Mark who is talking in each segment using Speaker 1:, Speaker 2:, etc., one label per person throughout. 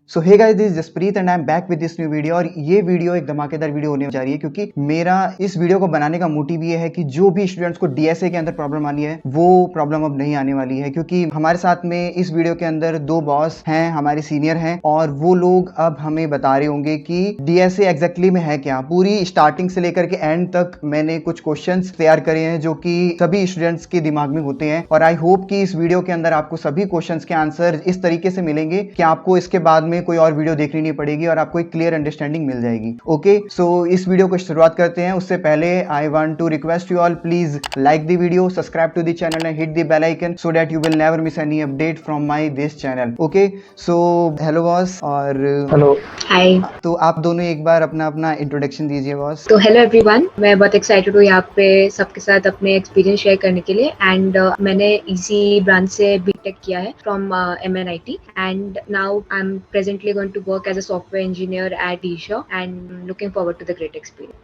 Speaker 1: So hey guys, this is Jaspreet and I am back with this new video. और ये video एक धमाकेदार video होने जा रही है, क्योंकि मेरा इस वीडियो को बनाने का मोटिव ये है कि जो भी स्टूडेंट्स को डीएसए के अंदर प्रॉब्लम आनी है वो प्रॉब्लम अब नहीं आने वाली है। क्योंकि हमारे साथ में इस वीडियो के अंदर दो बॉस हैं, हमारे सीनियर हैं, और वो लोग अब हमें बता रहे होंगे कि डीएसए एग्जैक्टली में है क्या। पूरी स्टार्टिंग से लेकर के एंड तक मैंने कुछ क्वेश्चंस तैयार करे हैं जो कि सभी स्टूडेंट्स के दिमाग में होते हैं, और आई होप कि इस वीडियो के अंदर आपको सभी क्वेश्चंस के आंसर इस तरीके से मिलेंगे कि आपको इसके बाद में कोई और वीडियो देखनी नहीं पड़ेगी और आपको एक क्लियर अंडरस्टैंडिंग मिल जाएगी। ओके, सो इस वीडियो को शुरुआत करते हैं। उससे पहले I want to request you all, please like the video, subscribe to the channel and hit the bell icon so that you will never miss any update from my this channel. Okay, so hello boss. और
Speaker 2: hello.
Speaker 3: Hi.
Speaker 1: तो आप दोनों एक बार अपना अपना introduction दीजिए boss.
Speaker 3: तो hello everyone, मैं बहुत एक्साइटेड हूँ यहाँ पे सबके साथ अपने एक्सपीरियंस शेयर करने के लिए। एंड मैंने इसी ब्रांच से बीटेक किया है from MNIT, and now I am presently going to work as a software engineer at Isha and looking forward to the great experience.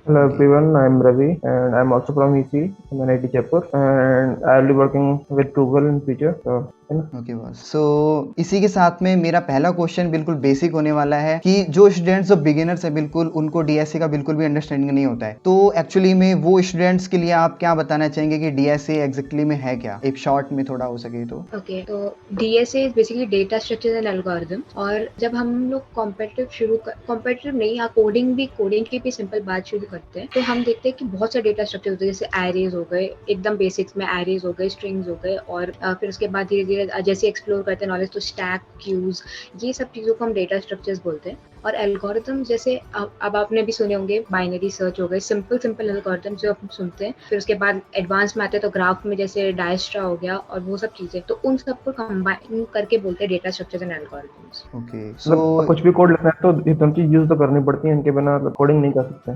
Speaker 2: Hello everyone, I am Ravi and I am also from EC, MNIT Jaipur, and I will be working with Google in future. So,
Speaker 1: okay boss. So इसी के साथ में मेरा पहला question बिल्कुल basic होने वाला है कि जो स्टूडेंट्स जो बिगिनर्स है, बिल्कुल उनको डीएसए का बिल्कुल भी अंडरस्टैंडिंग नहीं होता है, तो एक्चुअली में वो स्टूडेंट्स के लिए आप क्या बताना चाहेंगे कि डीएसए एग्जैक्टली में है क्या, एक शॉर्ट में थोड़ा हो सके तो।
Speaker 3: ओके, तो DSA is basically data structures and algorithm. और जब हम लोग कॉम्पिटिटिव नहीं या कोडिंग की भी सिंपल बात शुरू करते हैं, तो हम देखते हैं कि बहुत सारे डेटा स्ट्रक्चर होते हैं, जैसे एरेज हो गए, एकदम बेसिक्स में एरेज हो गए, स्ट्रिंग्स हो गए, और फिर उसके बाद धीरे धीरे जैसे एक्सप्लोर करते हैं नॉलेज, तो स्टैक, क्यूज, ये सब चीज़ों को हम डेटा स्ट्रक्चर्स बोलते हैं। और एल्गोरिथम जैसे अब आपने भी सुने होंगे, बाइनरी सर्च हो गए, सिंपल एल्गोरिथम जो हम सुनते हैं। फिर उसके बाद एडवांस में आते हैं तो ग्राफ में जैसे डायस्ट्रा हो गया और वो सब चीज़ें, तो उन सबको कंबाइन करके बोलते हैं data structures and algorithms.
Speaker 1: Okay,
Speaker 2: मतलब कुछ भी कोड लिखना है तो ये दोनों चीज यूज तो करनी पड़ती है, इनके बिना कोडिंग नहीं कर सकते।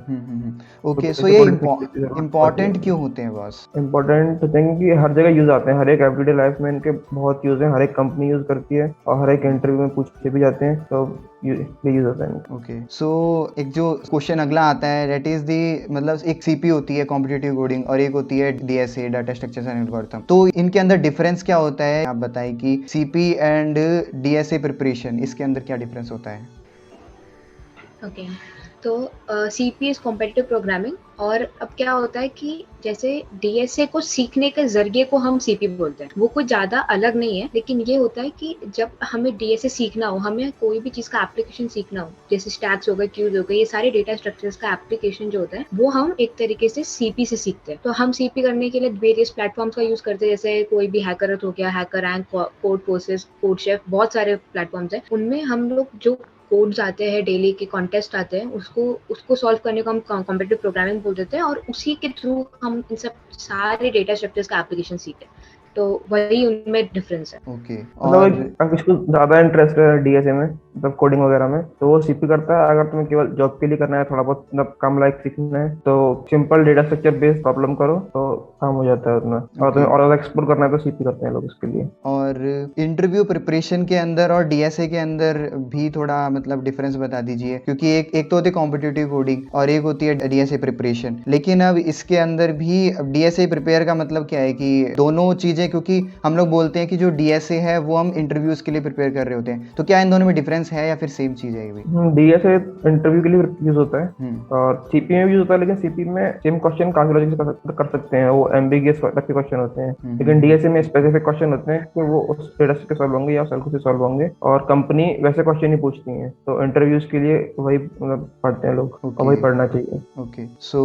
Speaker 1: ओके,
Speaker 2: तो
Speaker 1: सो
Speaker 2: ऐसे
Speaker 1: ये
Speaker 2: coding सीखने की जरूरत पड़ती है।
Speaker 1: इम्पोर्टेंट क्यों होते हैं बॉस।
Speaker 2: इम्पोर्टेंट होते हैं कि हर जगह यूज आते हैं, हर एक एवरीडे लाइफ में इनके बहुत यूज है, हर एक कंपनी यूज करती है और हर एक इंटरव्यू में पूछे भी जाते हैं, तो ये यूज होता है।
Speaker 1: ओके, सो एक जो क्वेश्चन अगला आता है, दैट इज दी, मतलब एक सीपी होती है कॉम्पिटिटिव कोडिंग और एक होती है DSA, data structures and algorithm. तो इनके अंदर डिफरेंस क्या होता है, आप बताएं कि सीपी एंड डीएसए प्रिपरेशन, इसके अंदर क्या डिफरेंस होता है।
Speaker 3: ओके, तो CP इज कॉम्पिटिटिव प्रोग्रामिंग। और अब क्या होता है कि जैसे DSA को सीखने के जरिए को हम CP बोलते हैं, वो कुछ ज़्यादा अलग नहीं है, लेकिन ये होता है कि जब हमें DSA सीखना हो, हमें कोई भी चीज़ का एप्लीकेशन सीखना हो, जैसे स्टैक्स हो गए, क्यूज हो गए, ये सारे डेटा स्ट्रक्चर्स का एप्लीकेशन जो होता है वो हम एक तरीके से CP से सीखते हैं। तो हम CP करने के लिए वेरियस प्लेटफॉर्म्स का यूज़ करते हैं, जैसे कोई भी हैकरथ हो गया, hacker rank, code forces, code chef, बहुत सारे प्लेटफॉर्म्स हैं। उनमें हम लोग जो कोड्स आते हैं, डेली के कॉन्टेस्ट आते हैं, उसको सॉल्व करने को हम कॉम्पिटिटिव प्रोग्रामिंग बोल देते हैं, और उसी के थ्रू हम इन सब सारे डेटा स्ट्रक्चर्स का एप्लीकेशन सीखते हैं। तो वही उनमें डिफरेंस है।
Speaker 1: ओके,
Speaker 2: मतलब
Speaker 1: और
Speaker 2: अगर किसको ज्यादा इंटरेस्ट है डीएसए में, मतलब कोडिंग वगैरह में, तो वो सीपी करता है। अगर तुम्हें केवल जॉब के लिए करना है, थोड़ा बहुत मतलब कम लाइक सीखना है, तो simple data structure based problem करो तो काम हो जाता है उसमें। और तुम्हें और ज्यादा एक्सप्लोर करना है तो सीपी करते हैं लोग उसके लिए।
Speaker 1: और इंटरव्यू प्रिपरेशन के अंदर और डीएसए के अंदर भी थोड़ा मतलब डिफरेंस बता दीजिए, क्योंकि एक तो होती है कॉम्पिटिटिव कोडिंग और एक होती है डीएसए प्रिपरेशन। लेकिन अब इसके अंदर भी डीएसए प्रिपेयर का मतलब क्या है कि दोनों चीजें, क्योंकि हम लोग बोलते हैं कि जो डीएसए है वो हम इंटरव्यूज के लिए प्रिपेयर कर रहे होते हैं, तो क्या इन दोनों में डिफरेंस है या फिर सेम चीज है ये भी।
Speaker 2: डीएसए इंटरव्यू के लिए यूज होता है
Speaker 1: हम्म।
Speaker 2: और सीपी में भी यूज होता है, लेकिन सीपी में सेम क्वेश्चन काफी लॉजिक से कर सकते हैं, वो एम्बिगियस टाइप के क्वेश्चन होते हैं। लेकिन डीएसए में स्पेसिफिक क्वेश्चन होते हैं कि वो उस डेटा से सॉल्व होंगे या उस एल्गोरिथम से सॉल्व होंगे, और कंपनी वैसे क्वेश्चन ही पूछती है, तो इंटरव्यूज के लिए वही मतलब पढ़ते हैं लोग, और वही पढ़ना चाहिए।
Speaker 1: ओके, सो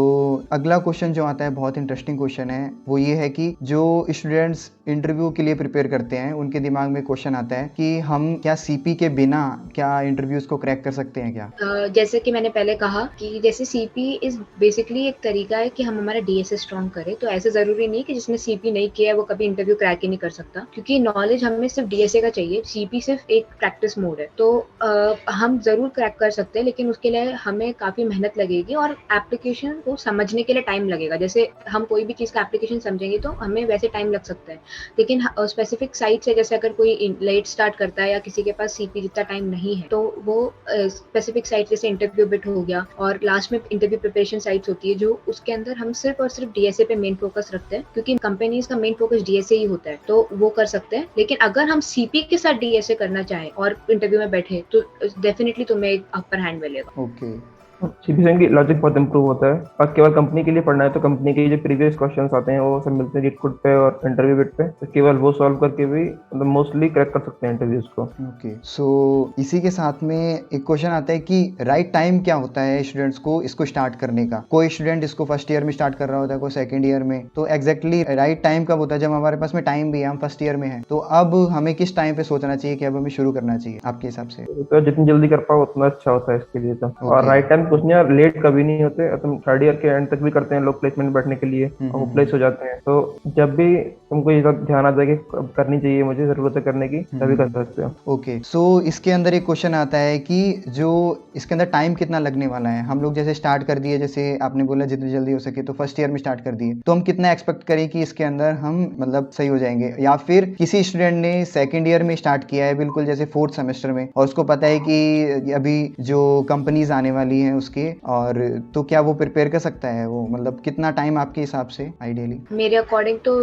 Speaker 1: अगला क्वेश्चन जो आता है बहुत इंटरेस्टिंग क्वेश्चन है, वो ये है कि जो स्टूडेंट्स इंटरव्यू के लिए प्रिपेयर करते हैं उनके दिमाग में क्वेश्चन आता है कि हम क्या सीपी के बिना क्या इंटरव्यूज को क्रैक कर सकते हैं क्या।
Speaker 3: जैसे कि मैंने पहले कहा कि जैसे CP इज बेसिकली एक तरीका है कि हम हमारा DSA स्ट्रॉन्ग करें, तो ऐसे जरूरी नहीं कि जिसने CP नहीं किया है वो कभी इंटरव्यू क्रैक ही नहीं कर सकता, क्योंकि नॉलेज हमें सिर्फ DSA का चाहिए, CP सिर्फ एक प्रैक्टिस मोड है। तो हम जरूर क्रैक कर सकते हैं, लेकिन उसके लिए हमें काफी मेहनत लगेगी और एप्लीकेशन को समझने के लिए टाइम लगेगा। जैसे हम कोई भी चीज का एप्लीकेशन समझेंगे तो हमें वैसे टाइम लग सकता है, है। लेकिन स्पेसिफिक साइट्स है, जैसे अगर कोई लेट स्टार्ट करता है या किसी के पास सीपी जितना टाइम नहीं है, तो वो स्पेसिफिक साइट जैसे इंटरव्यू बिट हो गया और लास्ट में इंटरव्यू प्रिपरेशन साइट्स होती है, जो उसके अंदर हम सिर्फ और सिर्फ डीएसए पे मेन फोकस रखते हैं, क्योंकि कंपनीज का मेन फोकस डीएसए ही होता है, तो वो कर सकते हैं। लेकिन अगर हम सीपी के साथ डीएसए करना चाहें और इंटरव्यू में बैठे, तो डेफिनेटली तुम्हें एक अपर हैंड मिलेगा।
Speaker 1: ओके।
Speaker 2: सीपीसीएम की लॉजिक बहुत इंप्रूव होता है, और केवल कंपनी के लिए पढ़ना है तो कंपनी के जो प्रीवियस क्वेश्चंस आते हैं वो सब मिलते हैं गिटकुड पे और इंटरव्यू बिट पे, तो केवल वो सॉल्व करके भी मतलब मोस्टली क्रैक कर सकते हैं इंटरव्यूज को।
Speaker 1: ओके, सो इसी के साथ में एक क्वेश्चन आता है कि राइट टाइम क्या होता है स्टूडेंट्स को इसको स्टार्ट करने का। कोई स्टूडेंट इसको फर्स्ट ईयर में स्टार्ट कर रहा होता है, कोई सेकंड ईयर में, तो एग्जैक्टली राइट टाइम कब होता है? जब हमारे पास में टाइम भी है, हम फर्स्ट ईयर में हैं, तो अब हमें किस टाइम पे सोचना चाहिए कि अब हमें शुरू करना चाहिए आपके हिसाब से?
Speaker 2: तो जितनी जल्दी कर पाओ उतना अच्छा होता है इसके लिए तो। और
Speaker 1: Okay.
Speaker 2: राइट टाइम कुछ नहीं, और लेट कभी नहीं होते। तुम थर्ड ईयर के एंड तक भी करते हैं लोग प्लेसमेंट बैठने के लिए, और वो प्लेस हो जाते हैं। तो जब भी तुमको ये सब ध्यान आ जाए कि अब करनी चाहिए, मुझे जरूरत है करने की, तभी कर सकते हो।
Speaker 1: ओके, सो इसके अंदर एक क्वेश्चन आता है कि जो इसके अंदर टाइम कितना लगने वाला है? हम लोग जैसे स्टार्ट कर दिए, जैसे आपने बोला जितनी जल्दी हो सके, तो फर्स्ट ईयर में स्टार्ट कर दिए, तो हम कितना एक्सपेक्ट करें कि इसके अंदर हम मतलब सही हो जाएंगे? या फिर किसी स्टूडेंट ने सेकेंड ईयर में स्टार्ट किया है, बिल्कुल जैसे फोर्थ सेमेस्टर में, और उसको पता है कि अभी जो कंपनीज आने वाली हैं उसके, और तो क्या वो प्रिपेयर कर सकता है? वो मतलब कितना टाइम आपके हिसाब से आइडियली?
Speaker 3: मेरे अकॉर्डिंग तो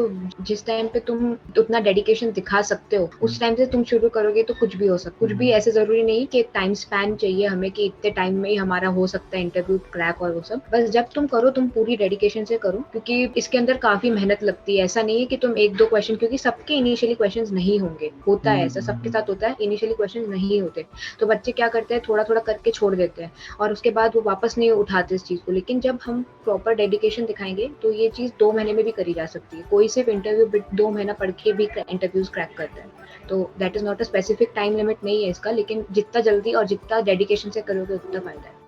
Speaker 3: जिस टाइम पे तुम उतना डेडिकेशन दिखा सकते हो, उस टाइम से तुम शुरू करोगे तो कुछ भी हो सकता। कुछ भी ऐसे जरूरी नहीं कि एक टाइम स्पैन चाहिए हमें कि इतने टाइम में ही हमारा हो सकता है इंटरव्यू क्रैक और वो सब। बस जब तुम करो, तुम पूरी डेडिकेशन से करो, क्योंकि इसके अंदर काफी मेहनत लगती है। ऐसा नहीं है कि तुम एक दो क्वेश्चन, क्योंकि सबके इनिशियली क्वेश्चन नहीं होंगे, होता है ऐसा, सबके साथ होता है, इनिशियली क्वेश्चन नहीं होते। तो बच्चे क्या करते हैं, थोड़ा थोड़ा करके छोड़ देते हैं और उसके बाद वो वापस नहीं उठाते इस चीज को। लेकिन जब हम प्रॉपर डेडिकेशन दिखाएंगे तो ये चीज 2 महीने में भी करी जा सकती है। कोई सिर्फ इंटरव्यू बिट 2 महीना पढ़ के भी इंटरव्यूज क्रैक करता है, तो that is not a specific time limit नहीं है इसका। लेकिन जितना जल्दी और जितना डेडिकेशन से करोगे उतना फायदा है।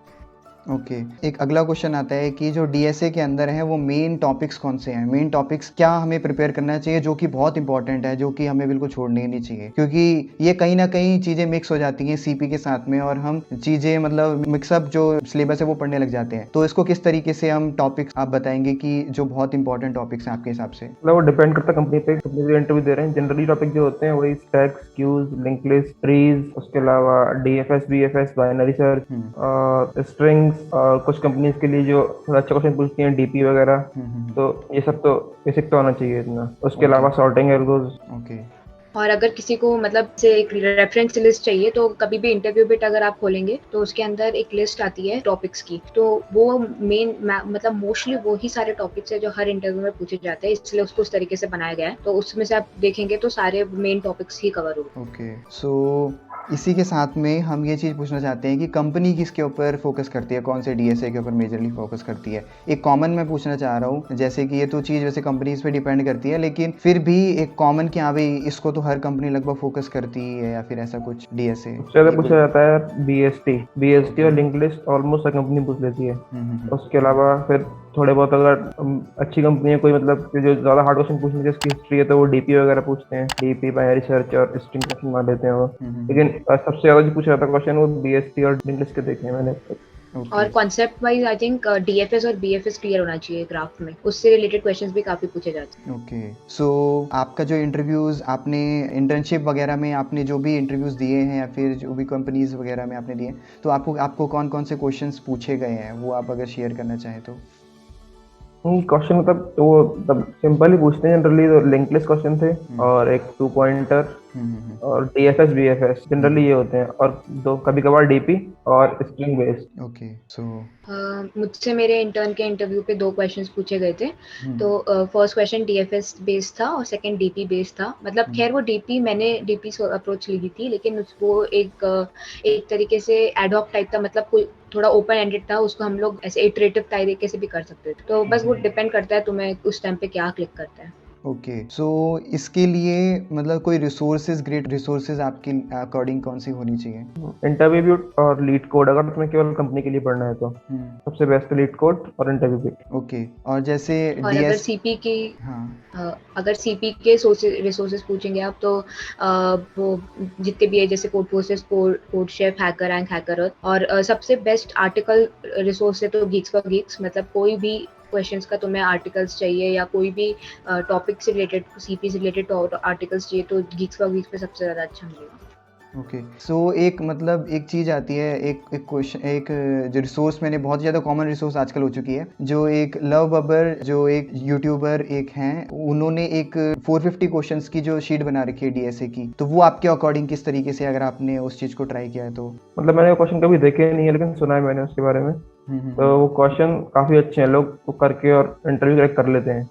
Speaker 1: ओके, एक अगला क्वेश्चन आता है कि जो डीएसए के अंदर है वो मेन टॉपिक्स कौन से हैं? मेन टॉपिक्स क्या हमें प्रिपेयर करना चाहिए जो कि बहुत इंपॉर्टेंट है, जो कि हमें बिल्कुल छोड़नी नहीं चाहिए? क्योंकि ये कहीं ना कहीं चीज़ें मिक्स हो जाती हैं सीपी के साथ में, और हम चीज़ें मतलब मिक्सअप जो सिलेबस है वो पढ़ने लग जाते हैं। तो इसको किस तरीके से हम टॉपिक्स आप बताएंगे कि जो बहुत इंपॉर्टेंट टॉपिक्स हैं आपके हिसाब से?
Speaker 2: मतलब वो डिपेंड करता है कंपनी पे, कंपनी जो इंटरव्यू दे रहे हैं। जनरली टॉपिक जो होते हैं वही stacks, queues, link list, trees, उसके अलावा डीएफएस, बीएफएस, बाइनरी सर्च और स्ट्रिंग्स, और कुछ कंपनीज के लिए जो थोड़ा अच्छा क्वेश्चन पूछती हैं डीपी वगैरह। तो ये सब तो बेसिक तो होना चाहिए इतना। उसके अलावा सॉर्टिंग एल्गोज।
Speaker 1: ओके।
Speaker 3: और अगर किसी को मतलब से एक रेफरेंस लिस्ट चाहिए, तो कभी भी इंटरव्यू बिट अगर आप खोलेंगे तो उसके अंदर एक लिस्ट आती है टॉपिक्स की, तो वो मेन मतलब मोस्टली वो ही सारे टॉपिक्स है जो हर इंटरव्यू में पूछे जाते हैं, इसलिए उसको उस तरीके से बनाया गया है। तो उसमें से आप देखेंगे तो सारे मेन टॉपिक्स ही कवर होंगे।
Speaker 1: ओके, सो इसी के साथ में हम ये चीज़ पूछना चाहते हैं कि कंपनी किसके ऊपर फोकस करती है, कौन से डीएसए के ऊपर मेजरली फोकस करती है? एक कॉमन मैं पूछना चाह रहा हूँ, जैसे कि ये तो चीज़ वैसे कंपनीज पे डिपेंड करती है, लेकिन फिर भी एक कॉमन कि हाँ भाई इसको तो हर कंपनी लगभग फोकस करती है, या फिर ऐसा कुछ डीएसए?
Speaker 2: ज़्यादा पूछा जाता है बीएसटी और लिंक लिस्ट ऑलमोस्ट हर कंपनी पूछ लेती है। उसके अलावा फिर थोड़े बहुत अगर अच्छी कंपनी है कोई, मतलब कि जो ज़्यादा हार्ड क्वेश्चन पूछने की उसकी हिस्ट्री है, तो वो डीपी वगैरह पूछते हैं, डीपी, बाइनरी सर्च और स्ट्रिंग क्वेश्चन मार लेते हैं वो। लेकिन सबसे ज़्यादा जो पूछा जाता है क्वेश्चन वो बीएसटी और लिंक लिस्ट के देखे हैं मैंने।
Speaker 3: और concept wise I think DFS और बीएफएस क्लियर होना चाहिए ग्राफ में, उससे रिलेटेड क्वेश्चंस भी काफी पूछे जाते हैं।
Speaker 1: ओके, सो आपका जो इंटरव्यूज़ आपने इंटर्नशिप वगैरह में आपने जो भी इंटरव्यूज़ दिए हैं, या फिर जो भी कंपनीज वगैरह में आपने दिए, तो आपको कौन कौन से क्वेश्चंस पूछे गए हैं, वो आप अगर शेयर करना चाहें तो?
Speaker 2: क्वेश्चन मतलब वो सिंपल ही पूछते हैं जनरली। तो लिंक लिस्ट क्वेश्चन थे और एक 2 पॉइंटर और डीएफएस बीएफएस, जनरली ये होते हैं, और दो कभी कभार डीपी और स्ट्रिंग बेस्ड।
Speaker 1: ओके, सो
Speaker 3: मुझसे मेरे इंटर्न के इंटरव्यू पे 2 क्वेश्चंस पूछे गए थे। तो फर्स्ट क्वेश्चन डीएफएस बेस्ड था और सेकंड डीपी बेस्ड था। मतलब खैर वो डीपी मैंने डीपी से अप्रोच ली थी, लेकिन वो एक तरीके से एडहॉक टाइप था, मतलब कोई थोड़ा ओपन एंडेड था, उसको हम लोग ऐसे इटरेटिव तरीके से भी कर सकते थे। तो बस वो डिपेंड करता है तुम्हें उस टाइम पे क्या क्लिक करता है।
Speaker 1: ओके, सो इसके लिए मतलब कोई रिसोर्सेज, ग्रेट रिसोर्सेज आपके अकॉर्डिंग कौन सी होनी चाहिए?
Speaker 2: इंटरव्यू और लीड कोड, अगर तुम्हें केवल कंपनी के लिए पढ़ना है तो सबसे बेस्ट लीड कोड और इंटरव्यू बिट।
Speaker 1: ओके, और जैसे
Speaker 3: और अगर सीपी की अगर सीपी के रिसोर्सेज पूछेंगे आप, तो वो जितने भी है जैसे Codeforces, CodeChef, HackerRank, HackerEarth, और सबसे बेस्ट आर्टिकल रिसोर्स है तो गीक्स फॉर गीक्स। मतलब कोई भी क्वेश्चंस का तुम्हें आर्टिकल्स चाहिए या कोई भी टॉपिक से रिलेटेड, सीपी से रिलेटेड आर्टिकल्स चाहिए, तो गीक्स फॉर वीक्स पे सबसे ज़्यादा अच्छा मिलेगा।
Speaker 1: ओके, सो एक मतलब एक चीज़ आती है, एक एक क्वेश्चन, एक जो रिसोर्स मैंने बहुत ज़्यादा कॉमन रिसोर्स आजकल हो चुकी है, जो एक लव बबर, जो एक यूट्यूबर एक हैं, उन्होंने एक 450 क्वेश्चंस की जो शीट बना रखी है डीएसए की, तो वो आपके अकॉर्डिंग किस तरीके से, अगर आपने उस चीज़ को ट्राई किया है तो?
Speaker 2: मतलब मैंने वो क्वेश्चन कभी देखे नहीं है, लेकिन सुना है मैंने उसके बारे में। तो वो क्वेश्चन काफी अच्छे हैं, लोग वो करके और इंटरव्यू क्रैक कर लेते हैं,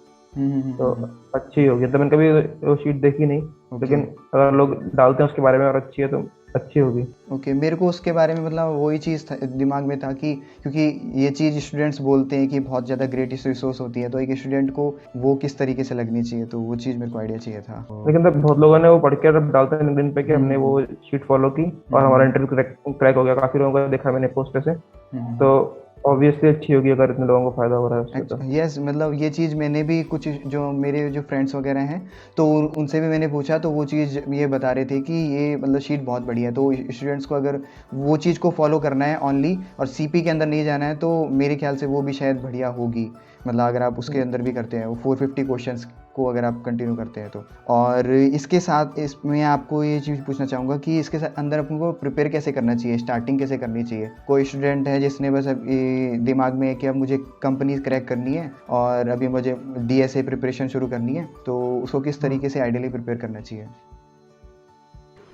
Speaker 2: तो अच्छी होगी। तो मैंने कभी वो शीट देखी नहीं, लेकिन अगर लोग डालते हैं उसके बारे में और अच्छी है तो अच्छी होगी।
Speaker 1: ओके, मेरे को उसके बारे में मतलब वही चीज़ दिमाग में था कि क्योंकि ये चीज़ स्टूडेंट्स बोलते हैं कि बहुत ज़्यादा ग्रेट रिसोर्स होती है, तो एक स्टूडेंट को वो किस तरीके से लगनी चाहिए, तो वो चीज़ मेरे को आइडिया चाहिए था।
Speaker 2: लेकिन तब बहुत लोगों ने वो पढ़ के अब डालते हैं लिंक्डइन पे कि हमने वो शीट फॉलो की और हमारा इंटरव्यू क्रैक हो गया। काफी लोगों को देखा मैंने पोस्ट से, तो ऑब्वियसली अच्छी होगी अगर इतने लोगों को फायदा हो रहा है उससे तो।
Speaker 1: यस, मतलब ये चीज़ मैंने भी कुछ जो मेरे जो फ्रेंड्स वगैरह हैं, तो उनसे भी मैंने पूछा, तो वो चीज़ ये बता रहे थे कि ये मतलब शीट बहुत बढ़िया है, तो स्टूडेंट्स को अगर वो चीज़ को फॉलो करना है ओनली और सीपी के अंदर नहीं जाना है, तो मेरे ख्याल से वो भी शायद बढ़िया होगी। मतलब अगर आप उसके अंदर भी करते हैं वो 450 क्वेश्चंस को अगर आप कंटिन्यू करते हैं तो। और इसके साथ इसमें आपको ये चीज़ पूछना चाहूँगा कि इसके साथ अंदर अपन को प्रिपेयर कैसे करना चाहिए, स्टार्टिंग कैसे करनी चाहिए? कोई स्टूडेंट है जिसने बस अब ये दिमाग में है कि अब मुझे कंपनी क्रैक करनी है और अभी मुझे डीएसए प्रिपरेशन शुरू करनी है, तो उसको किस तरीके से आइडियली प्रिपेयर करना चाहिए?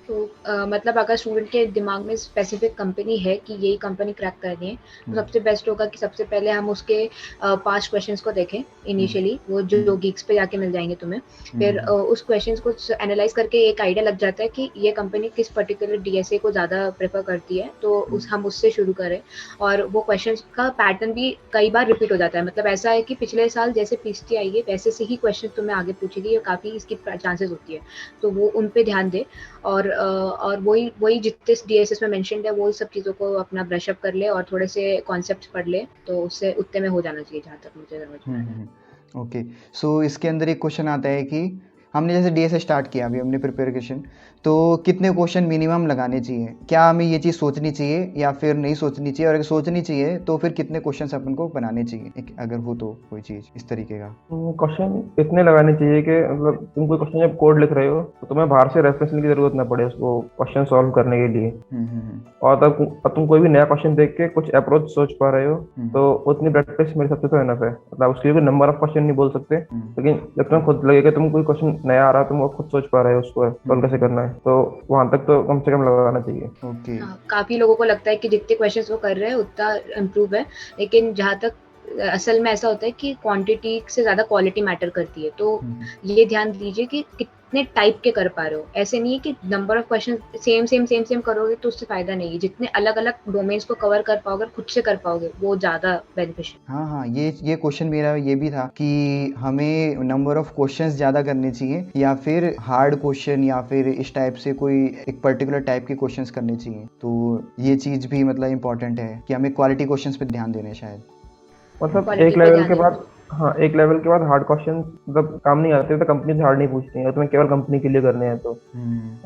Speaker 3: तो मतलब अगर स्टूडेंट के दिमाग में स्पेसिफिक कंपनी है कि यही कंपनी क्रैक करनी है, तो सबसे बेस्ट होगा कि सबसे पहले हम उसके पास्ट क्वेश्चंस को देखें इनिशियली, वो जो गीक्स पे जाके मिल जाएंगे तुम्हें। फिर उस क्वेश्चंस को एनालाइज करके एक आइडिया लग जाता है कि ये कंपनी किस पर्टिकुलर डीएसए को ज़्यादा प्रेफर करती है, तो हम उससे शुरू करें। और वो क्वेश्चंस का पैटर्न भी कई बार रिपीट हो जाता है, मतलब ऐसा है कि पिछले साल जैसे पीसीटी आई है वैसे से ही क्वेश्चन तुम्हें आगे पूछेगी, और काफ़ी इसकी चांसेस होती है, तो वो उन पे ध्यान दे। और वही जितने डीएसएस में मेंशन्ड है वो सब चीज़ों को अपना ब्रश अप कर ले और थोड़े से कॉन्सेप्ट्स पढ़ ले, तो उससे उतने में हो जाना चाहिए जहाँ तक मुझे समझ में आया।
Speaker 1: ओके, सो इसके अंदर एक क्वेश्चन आता है कि हमने जैसे डीएसए स्टार्ट किया, अभी हमने प्रिपरेशन, तो कितने क्वेश्चन मिनिमम लगाने चाहिए? क्या हमें ये चीज़ सोचनी चाहिए या फिर नहीं सोचनी चाहिए, और अगर सोचनी चाहिए तो फिर कितने क्वेश्चन अपन को बनाने चाहिए, अगर हो तो कोई चीज़ इस तरीके का?
Speaker 2: क्वेश्चन इतने लगाने चाहिए कि मतलब तुम कोई क्वेश्चन जब कोड लिख रहे हो तो तुम्हें बाहर से रेफरेंस की जरूरत ना पड़े उसको क्वेश्चन सॉल्व करने के लिए। और तब तुम कोई भी नया क्वेश्चन देख के कुछ अप्रोच सोच पा रहे हो, तो उतनी प्रैक्टिस मेरे हिसाब से तो इनफ है। मतलब उसके लिए नंबर ऑफ क्वेश्चन नहीं बोल सकते, लेकिन जब तुम्हें खुद लगेगा तुम कोई क्वेश्चन नया आ रहा है, तुम वो खुद सोच पा रहे हो उसको सॉल्व कैसे करना है, तो वहां तक तो कम से कम लगाना चाहिए।
Speaker 1: ओके,
Speaker 3: काफी लोगों को लगता है कि जितने क्वेश्चंस वो कर रहे हैं उतना इम्प्रूव है, लेकिन जहाँ तक असल में ऐसा होता है कि क्वांटिटी से ज्यादा क्वालिटी मैटर करती है। तो ये ध्यान दीजिए कि कितने टाइप के कर पा रहे हो। ऐसे नहीं है कि नंबर ऑफ क्वेश्चन सेम करोगे तो उससे फायदा नहीं है। जितने अलग अलग डोमेन्स को कवर कर पाओगे, खुद से कर पाओगे, वो ज्यादा बेनिफिशियल।
Speaker 1: हाँ, ये क्वेश्चन मेरा ये भी था कि हमें नंबर ऑफ क्वेश्चंस ज़्यादा करने चाहिए या फिर हार्ड क्वेश्चन या फिर इस टाइप से कोई एक पर्टिकुलर टाइप के क्वेश्चंस करने चाहिए। तो ये चीज़ भी मतलब इम्पोर्टेंट है कि हमें क्वालिटी क्वेश्चंस पे ध्यान देना है शायद।
Speaker 2: मतलब
Speaker 3: क्वालिटी
Speaker 2: एक
Speaker 3: पे
Speaker 2: लेवल
Speaker 3: ध्यान
Speaker 2: के
Speaker 3: देना
Speaker 2: बाद, हाँ एक लेवल के बाद हार्ड क्वेश्चन मतलब काम नहीं आते, तो कंपनी से हार्ड नहीं पूछती है, तुम्हें केवल कंपनी के लिए करने हैं। तो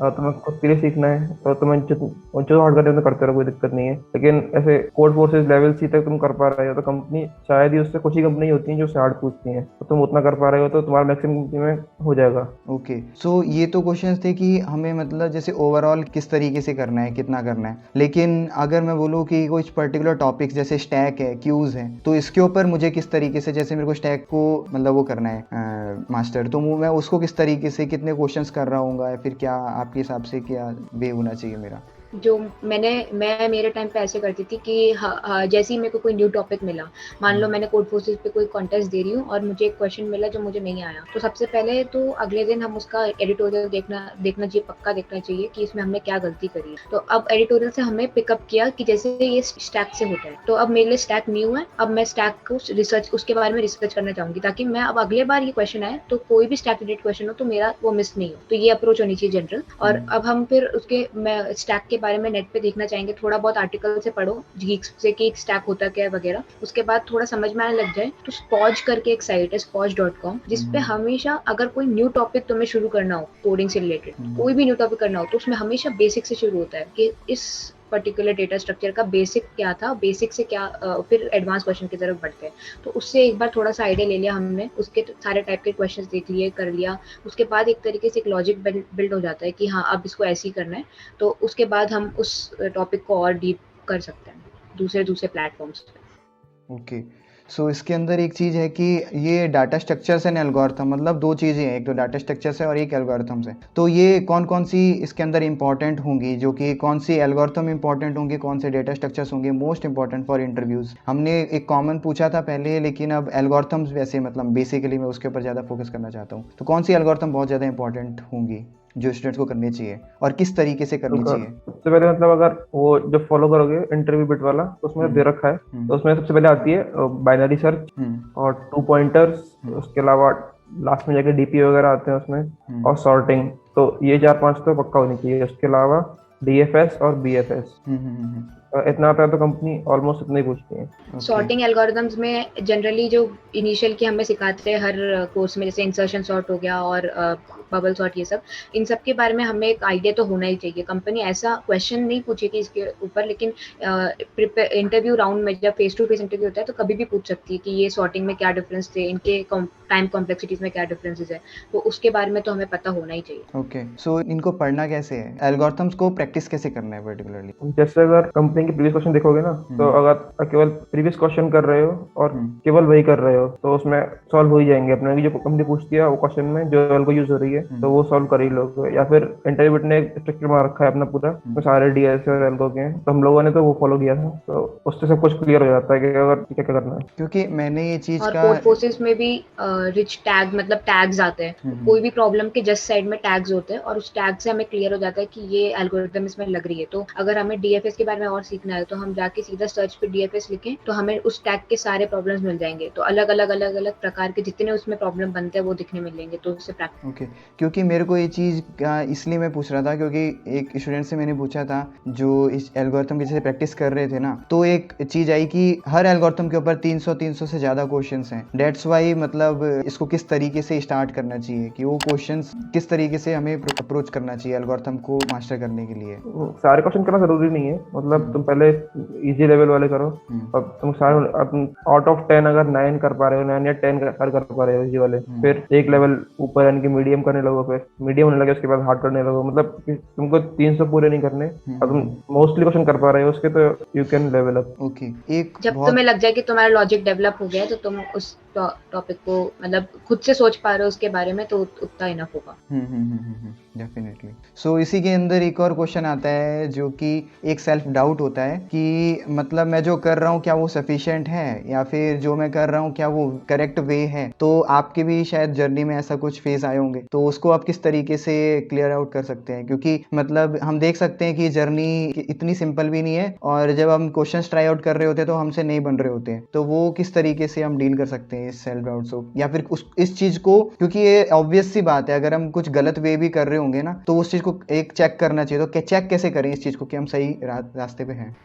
Speaker 2: और तुम्हें खुद के लिए सीखना है तो तुम्हें जो हार्ड करने में करते रहो, कोई दिक्कत नहीं है। लेकिन ऐसे कोड फोर्सेज लेवल सी तक तुम कर पा रहे हो तो कंपनी शायद ही, उससे कुछ ही कंपनी होती है जो हार्ड पूछती हैं, तो तुम उतना कर पा रहे हो तो तुम्हारा मैक्सिमम कंपनी में हो जाएगा।
Speaker 1: ओके, सो ये तो क्वेश्चंस थे कि हमें मतलब जैसे ओवरऑल किस तरीके से करना है, कितना करना है। लेकिन अगर मैं बोलूँ कि कुछ पर्टिकुलर टॉपिक्स जैसे स्टैक है, क्यूज है, तो इसके ऊपर मुझे किस तरीके से, जैसे मेरे को स्टैक को मतलब वो करना है मास्टर, तो मैं उसको किस तरीके से कितने क्वेश्चंस कर रहा हूँ, या फिर क्या आपके हिसाब से क्या वे होना चाहिए मेरा?
Speaker 3: जो मैं मेरे टाइम पे ऐसे करती थी कि जैसे ही मेरे को कोई न्यू टॉपिक मिला, मान लो मैंने कोड फोर्सेस पे कोई कॉन्टेस्ट दे रही हूँ और मुझे एक क्वेश्चन मिला जो मुझे नहीं आया, तो सबसे पहले तो अगले दिन हम उसका एडिटोरियल देखना चाहिए, पक्का देखना चाहिए कि इसमें हमने क्या गलती करी है। तो अब एडिटोरियल से हमें पिकअप किया कि जैसे ये स्टैक से होता है, तो अब मेरे लिए स्टैक न्यू है, अब मैं स्टैक को रिसर्च, उसके बारे में रिसर्च करना चाहूंगी, ताकि मैं अब अगले बार ये क्वेश्चन आए तो कोई भी स्टैक रिलेटेड क्वेश्चन हो तो मेरा वो मिस नहीं हो। तो ये अप्रोच होनी चाहिए जनरल। और अब हम फिर उसके मैं स्टैक के बारे में नेट पे देखना चाहेंगे, थोड़ा बहुत आर्टिकल से पढ़ो गीक्स से कि स्टैक होता क्या है वगैरह। उसके बाद थोड़ा समझ में आने लग जाए तो स्पॉज करके एक साइट है spoj.com, जिसपे हमेशा अगर कोई न्यू टॉपिक तुम्हें शुरू करना हो, कोडिंग से रिलेटेड कोई भी न्यू टॉपिक करना हो, तो उसमें हमेशा बेसिक से शुरू होता है कि इस पर्टिकुलर डेटा स्ट्रक्चर का बेसिक क्या था, बेसिक से क्या फिर एडवांस क्वेश्चन की तरफ बढ़ते हैं। तो उससे एक बार थोड़ा सा आइडिया ले लिया हमने, उसके सारे टाइप के क्वेश्चन देख लिए, कर लिया, उसके बाद एक तरीके से एक लॉजिक बिल्ड हो जाता है कि हाँ अब इसको ऐसे ही करना है। तो उसके बाद हम उस टॉपिक को और डीप कर सकते हैं दूसरे दूसरे प्लेटफॉर्म्स पे।
Speaker 1: ओके। सो इसके अंदर एक चीज़ है कि ये डाटा स्ट्रक्चर्स एंड एल्गोरिथम, मतलब दो चीज़ें हैं, एक तो डाटा स्ट्रक्चर्स है और एक एल्गोरिथम्स है। तो ये कौन कौन सी इसके अंदर इंपॉर्टेंट होंगी, जो कि कौन सी एल्गोरिथम इंपॉर्टेंट होंगे, कौन से डाटा स्ट्रक्चर्स होंगे मोस्ट इंपॉर्टेंट फॉर इंटरव्यूज़? हमने एक कॉमन पूछा था पहले, लेकिन अब एल्गोरिथम्स वैसे मतलब बेसिकली मैं उसके ऊपर ज़्यादा फोकस करना चाहता हूँ। तो कौन सी एल्गोरिथम बहुत ज़्यादा इंपॉर्टेंट होंगी जो स्टूडेंट्स को करनी चाहिए और किस तरीके से करनी
Speaker 2: तो
Speaker 1: चाहिए?
Speaker 2: सबसे पहले मतलब अगर वो जो फॉलो करोगे इंटरव्यू बिट वाला, तो उसमें दे रखा है। तो उसमें सबसे पहले आती है बाइनरी सर्च और 2 पॉइंटर्स, उसके अलावा लास्ट में जाके डीपी वगैरह आते हैं उसमें, और सॉर्टिंग। तो ये 4-5 तो पक्का होनी चाहिए। उसके अलावा डीएफएस और बीएफएस, इतना आता है तो कंपनी ऑलमोस्ट इतना ही पूछती है।
Speaker 3: सॉर्टिंग एल्गोरिथम्स में जनरली जो इनिशियल की हमें सिखाते हैं हर कोर्स में, जैसे इंसर्शन सॉर्ट हो गया और बबल सॉर्ट, ये सब, इन सब के बारे में हमें एक आइडिया तो होना ही चाहिए। कंपनी ऐसा क्वेश्चन नहीं पूछेगी इसके ऊपर, लेकिन इंटरव्यू राउंड में जब फेस टू फेस इंटरव्यू होता है तो कभी भी पूछ सकती है कि ये सॉर्टिंग में क्या डिफरेंस थे, इनके टाइम कॉम्प्लेक्सिटीज में क्या डिफरेंसेस है, तो उसके बारे में तो हमें पता होना ही चाहिए।
Speaker 1: ओके। सो इनको पढ़ना कैसे है, एल्गोरिथम्स को प्रैक्टिस कैसे करना है पर्टिकुलरली?
Speaker 2: जैसे अगर कंपनी के प्रीवियस क्वेश्चन देखोगे ना, तो अगर केवल प्रीवियस क्वेश्चन कर रहे हो और केवल वही कर रहे हो, तो उसमें सॉल्व हो ही जाएंगे अपने। जो कंपनी पूछती है वो क्वेश्चन में जो एल्गो यूज हो रही है, तो वो सॉल्व कर ही लोगे। या फिर इंटरव्यू ने स्ट्रक्चर बना रखा है अपना पूरा, तो सारे डीएस और एल्गो के हैं, तो हम लोगों ने तो वो फॉलो किया था, तो उससे सब कुछ क्लियर हो जाता है कि अगर क्या क्या करना है।
Speaker 1: क्योंकि मैंने ये चीज
Speaker 3: और
Speaker 1: का
Speaker 3: कोड फोर्सेस में भी रिच टैग, मतलब टैग्स आते हैं, कोई भी प्रॉब्लम के जस्ट साइड में टैग्स होते हैं, और उस टैग से हमें क्लियर हो जाता है कि ये एल्गोरिथम इसमें लग रही है। तो अगर हमें डीएफएस के बारे में और सीखना है तो हम जाके सीधा सर्च पे डीएफएस लिखें, तो हमें उस टैग के सारे प्रॉब्लम्स मिल जाएंगे। तो अलग अलग प्रकार के जितने उसमें प्रॉब्लम बनते हैं वो दिखने मिलेंगे, तो उससे प्रैक्टिस।
Speaker 1: ओके। क्योंकि मेरे को ये चीज़ इसलिए मैं पूछ रहा था क्योंकि एक स्टूडेंट से मैंने पूछा था जो इस एल्गोरिथम की जैसे प्रैक्टिस कर रहे थे ना, तो एक चीज़ आई कि हर एल्गोरिथम के ऊपर 300 से ज़्यादा क्वेश्चंस हैं। डेट्स वाई मतलब इसको किस तरीके से स्टार्ट करना चाहिए, कि वो क्वेश्चंस किस तरीके से हमें अप्रोच करना चाहिए एल्गोरिथम को मास्टर करने के लिए?
Speaker 2: सारे क्वेश्चन करना जरूरी नहीं है, मतलब तुम पहले इजी लेवल वाले करो। अब तुम सारे आउट ऑफ 10 अगर 9 कर पा रहे हो, 9 या 10 कर पा रहे हो इजी वाले, फिर एक लेवल ऊपर यानी कि मीडियम करने लगो, फिर मीडियम होने लगे उसके बाद हार्ड करने लगो। मतलब कि तुमको 300 पूरे नहीं करने, अब तुम मोस्टली क्वेश्चन कर पा रहे हो उसके, तो you can level up.
Speaker 1: Okay. एक
Speaker 3: जब
Speaker 1: बहुत
Speaker 3: तुम्हें लग जाए कि तुम्हारा लॉजिक डेवलप हो गया है, तो तुम उस टॉपिक को मतलब खुद से सोच पा रहे हो उसके बारे में, तो उतना इनफ होगा।
Speaker 1: डेफिनेटली। सो इसी के अंदर एक और क्वेश्चन आता है जो कि एक सेल्फ डाउट होता है कि मतलब मैं जो कर रहा हूँ क्या वो सफिशिएंट है, या फिर जो मैं कर रहा हूँ क्या वो करेक्ट वे है? तो आपके भी शायद जर्नी में ऐसा कुछ फेज आए होंगे, तो उसको आप किस तरीके से क्लियर आउट कर सकते हैं? क्योंकि मतलब हम देख सकते हैं कि जर्नी इतनी सिंपल भी नहीं है, और जब हम क्वेश्चन ट्राई आउट कर रहे होते हैं तो हमसे नहीं बन रहे होते हैं, तो वो किस तरीके से हम डील कर सकते हैं इस सेल्फ डाउट को, या फिर इस चीज को? क्योंकि ये ऑब्वियस सी बात है, अगर हम कुछ गलत वे भी कर रहे होंगे ना, तो उस चीज को एक चेक करना चाहिए। तो चेक कैसे करें इस चीज को कि हम सही रास्ते पे हैं?